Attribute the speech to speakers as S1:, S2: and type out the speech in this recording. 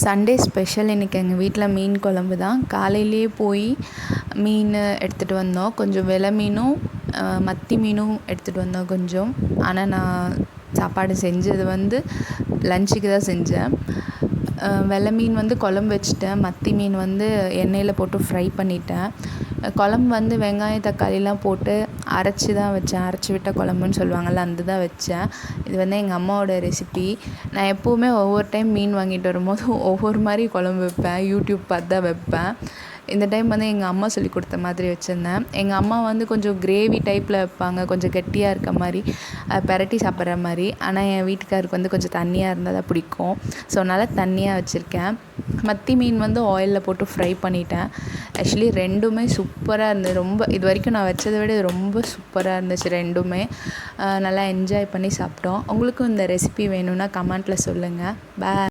S1: Sunday special இன்றைக்கி எங்கள் வீட்டில் மீன் குழம்பு தான். காலையிலேயே போய் மீன் எடுத்துகிட்டு வந்தோம். கொஞ்சம் விலை மீனும் மத்தி மீனும் எடுத்துகிட்டு வந்தோம் கொஞ்சம். ஆனால் நான் சாப்பாடு செஞ்சது லஞ்சுக்கு தான் செஞ்சேன். வெலை மீன் குழம்பு வச்சுட்டேன். மத்தி மீன் எண்ணெயில் போட்டு ஃப்ரை பண்ணிட்டேன். குழம்பு வெங்காயம் தக்காளிலாம் போட்டு அரைச்சி தான் வச்சேன். அரைச்சி விட்ட குழம்புன்னு சொல்லுவாங்கள்ல, அந்த தான் வச்சேன். இது எங்கள் அம்மாவோட ரெசிபி. நான் எப்போவுமே ஒவ்வொரு டைம் மீன் வாங்கிட்டு வரும்போது ஒவ்வொரு மாதிரி குழம்பு வைப்பேன். யூடியூப் பார்த்து தான் வைப்பேன். இந்த டைம் எங்கள் அம்மா சொல்லி கொடுத்த மாதிரி வச்சுருந்தேன். எங்கள் அம்மா கொஞ்சம் கிரேவி டைப்பில் வைப்பாங்க, கொஞ்சம் கெட்டியாக இருக்க மாதிரி, பெரட்டி சாப்பிட்ற மாதிரி. ஆனால் என் வீட்டுக்காருக்கு கொஞ்சம் தண்ணியாக இருந்தால் தான் பிடிக்கும். ஸோ அதனால் தண்ணியாக வச்சுருக்கேன். மத்தி மீன் ஆயிலில் போட்டு ஃப்ரை பண்ணிட்டேன். ஆக்சுவலி ரெண்டுமே சூப்பராக இருந்தது. இது வரைக்கும் நான் வச்சதை விட இது ரொம்ப சூப்பராக இருந்துச்சு. ரெண்டுமே நல்லா என்ஜாய் பண்ணி சாப்பிட்டோம். உங்களுக்கும் இந்த ரெசிபி வேணும்னா கமெண்ட்டில் சொல்லுங்கள். பாய்.